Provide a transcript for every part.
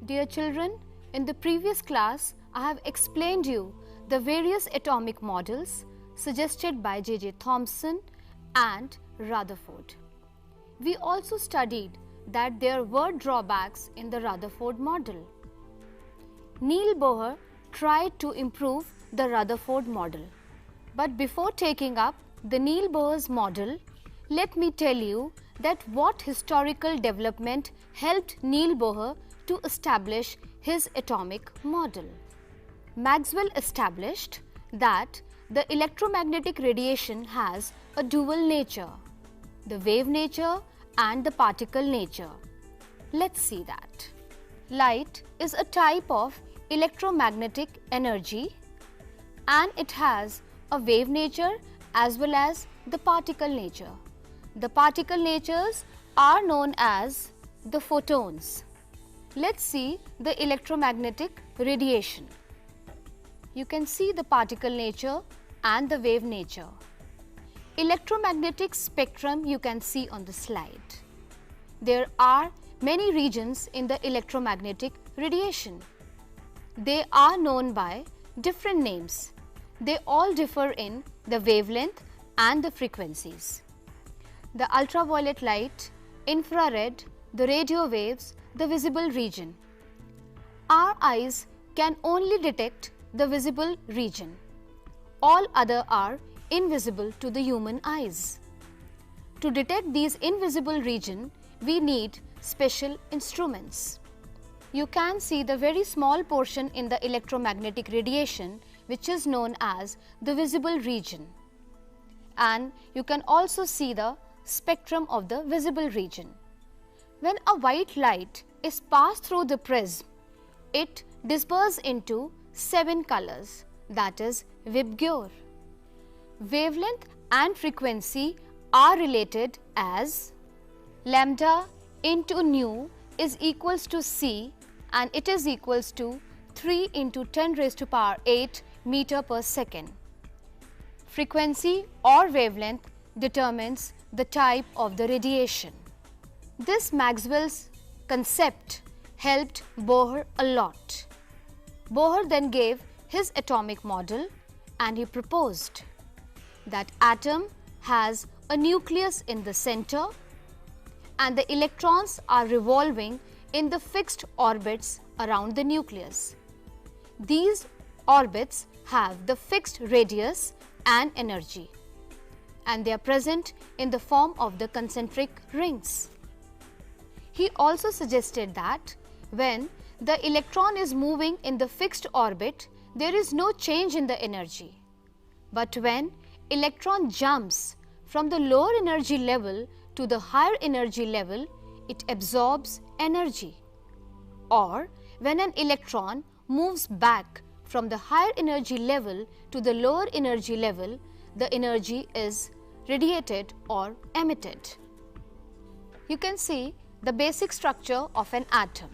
Dear children, in the previous class, I have explained you the various atomic models suggested by J.J. Thomson and Rutherford. We also studied that there were drawbacks in the Rutherford model. Niels Bohr tried to improve the Rutherford model. But before taking up the Niels Bohr's model, let me tell you that what historical development helped Niels Bohr to establish his atomic model. Maxwell established that the electromagnetic radiation has a dual nature, the wave nature and the particle nature. Let's see that. Light is a type of electromagnetic energy and it has a wave nature as well as the particle nature. The particle natures are known as the photons. Let's see the electromagnetic radiation. You can see the particle nature and the wave nature. Electromagnetic spectrum you can see on the slide. There are many regions in the electromagnetic radiation. They are known by different names. They all differ in the wavelength and the frequencies. The ultraviolet light, infrared, the radio waves, the visible region. Our eyes can only detect the visible region. All other are invisible to the human eyes. To detect these invisible region, we need special instruments. You can see the very small portion in the electromagnetic radiation which is known as the visible region. And you can also see the spectrum of the visible region. When a white light is passed through the prism, it disperses into 7 colors, that is VIBGYOR. Wavelength and frequency are related as lambda into nu is equals to c and it is equals to 3 into 10 raised to power 8 meter per second. Frequency or wavelength determines the type of the radiation. This Maxwell's concept helped Bohr a lot. Bohr then gave his atomic model and he proposed that atom has a nucleus in the center and the electrons are revolving in the fixed orbits around the nucleus. These orbits have the fixed radius and energy and they are present in the form of the concentric rings. He also suggested that when the electron is moving in the fixed orbit, there is no change in the energy. But when electron jumps from the lower energy level to the higher energy level, it absorbs energy. Or when an electron moves back from the higher energy level to the lower energy level, the energy is radiated or emitted. You can see the basic structure of an atom.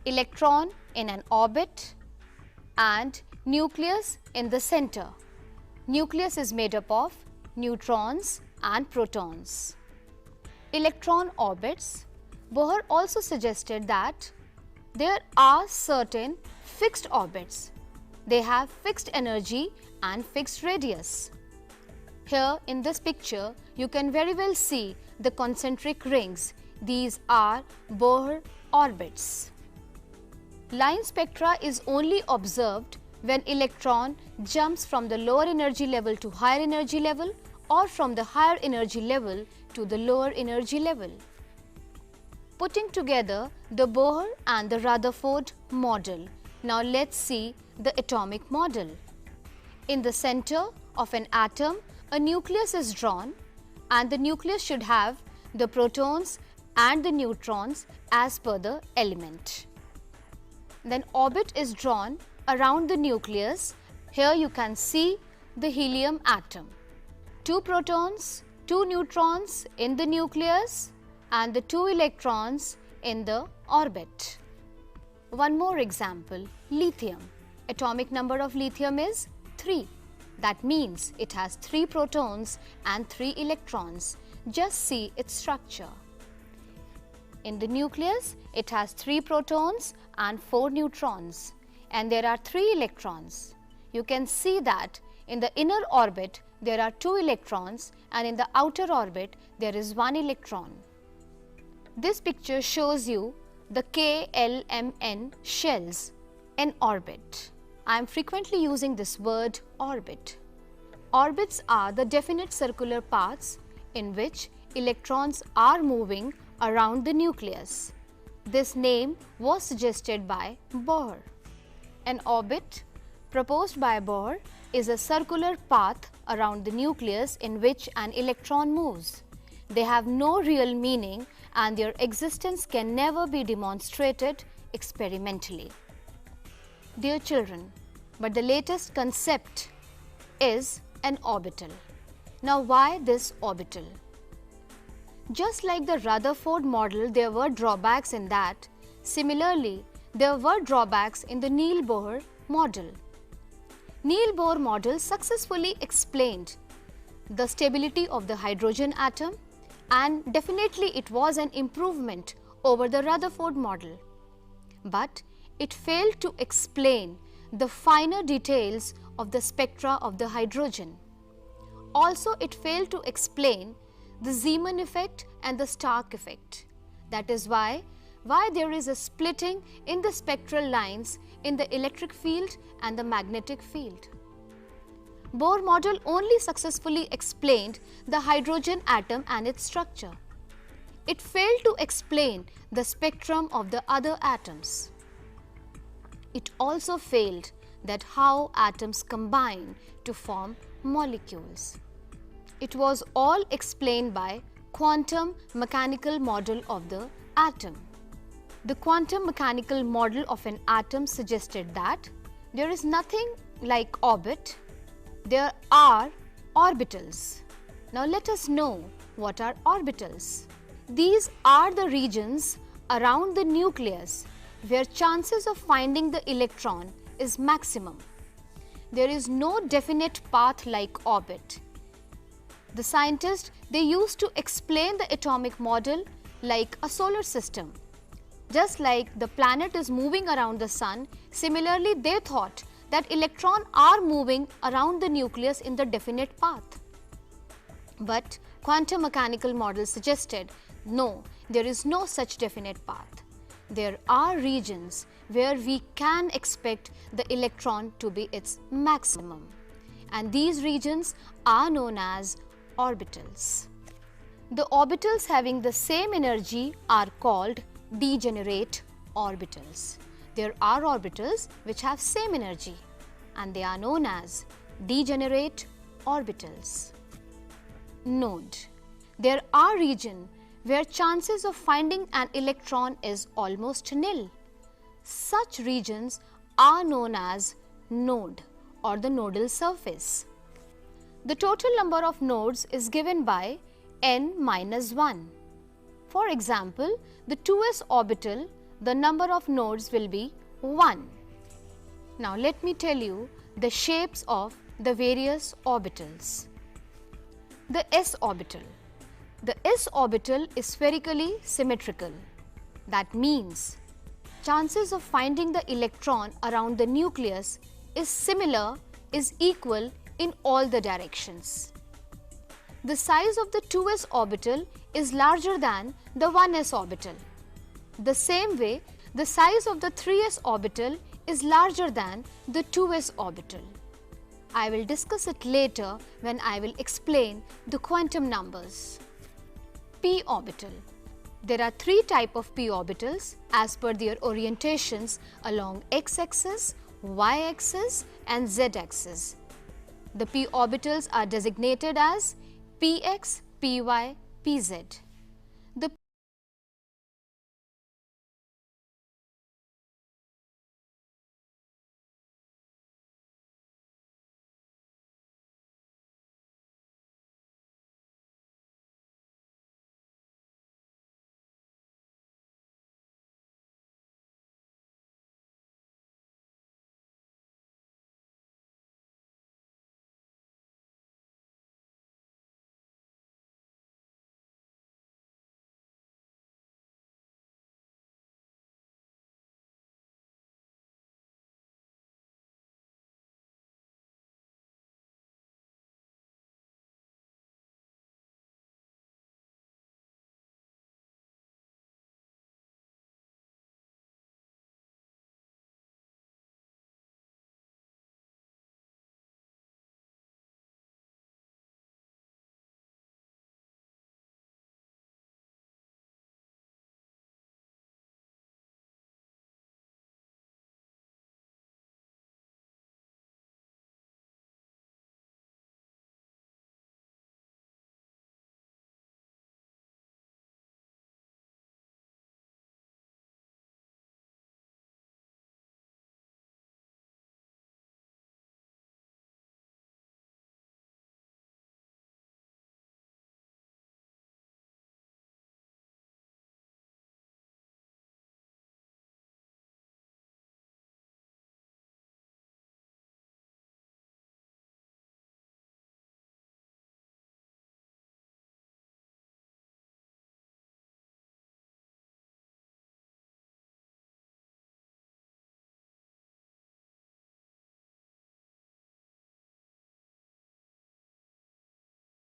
Electron in an orbit and nucleus in the center. Nucleus is made up of neutrons and protons. Electron orbits. Bohr also suggested that there are certain fixed orbits. They have fixed energy and fixed radius. Here in this picture, you can very well see the concentric rings. These are Bohr orbits. Line spectra is only observed when electron jumps from the lower energy level to higher energy level or from the higher energy level to the lower energy level. Putting together the Bohr and the Rutherford model. Now let's see the atomic model. In the center of an atom, a nucleus is drawn and the nucleus should have the protons and the neutrons as per the element. Then orbit is drawn around the nucleus. Here you can see the helium atom. 2 protons, 2 neutrons in the nucleus and the 2 electrons in the orbit. One more example, lithium. Atomic number of lithium is 3. That means it has 3 protons and 3 electrons. Just see its structure. In the nucleus, it has 3 protons and 4 neutrons, and there are 3 electrons. You can see that in the inner orbit there are 2 electrons, and in the outer orbit there is 1 electron. This picture shows you the KLMN shells in orbit. I am frequently using this word orbit. Orbits are the definite circular paths in which electrons are moving around the nucleus. This name was suggested by Bohr. An orbit proposed by Bohr is a circular path around the nucleus in which an electron moves. They have no real meaning and their existence can never be demonstrated experimentally. Dear children, but the latest concept is an orbital. Now why this orbital? Just like the Rutherford model, there were drawbacks in that. Similarly, there were drawbacks in the Niels Bohr model. Niels Bohr model successfully explained the stability of the hydrogen atom, and definitely it was an improvement over the Rutherford model. But it failed to explain the finer details of the spectra of the hydrogen. Also, it failed to explain the Zeeman effect and the Stark effect. That is why there is a splitting in the spectral lines in the electric field and the magnetic field. Bohr model only successfully explained the hydrogen atom and its structure. It failed to explain the spectrum of the other atoms. It also failed that how atoms combine to form molecules. It was all explained by quantum mechanical model of the atom. The quantum mechanical model of an atom suggested that there is nothing like orbit, there are orbitals. Now let us know what are orbitals. These are the regions around the nucleus where chances of finding the electron is maximum. There is no definite path like orbit. The scientists, they used to explain the atomic model like a solar system. Just like the planet is moving around the sun, similarly they thought that electrons are moving around the nucleus in the definite path. But quantum mechanical model suggested, no, there is no such definite path. There are regions where we can expect the electron to be its maximum, and these regions are known as orbitals. The orbitals having the same energy are called degenerate orbitals. There are orbitals which have same energy and they are known as degenerate orbitals. Node. There are regions where chances of finding an electron is almost nil. Such regions are known as node or the nodal surface. The total number of nodes is given by n minus 1. For example, the 2s orbital, the number of nodes will be 1. Now let me tell you the shapes of the various orbitals. The s orbital. The s orbital is spherically symmetrical. That means chances of finding the electron around the nucleus is equal in all the directions. The size of the 2s orbital is larger than the 1s orbital. The same way, the size of the 3s orbital is larger than the 2s orbital. I will discuss it later when I will explain the quantum numbers. P orbital. There are 3 types of p orbitals as per their orientations along x-axis, y-axis and z-axis. The p orbitals are designated as px, py, pz.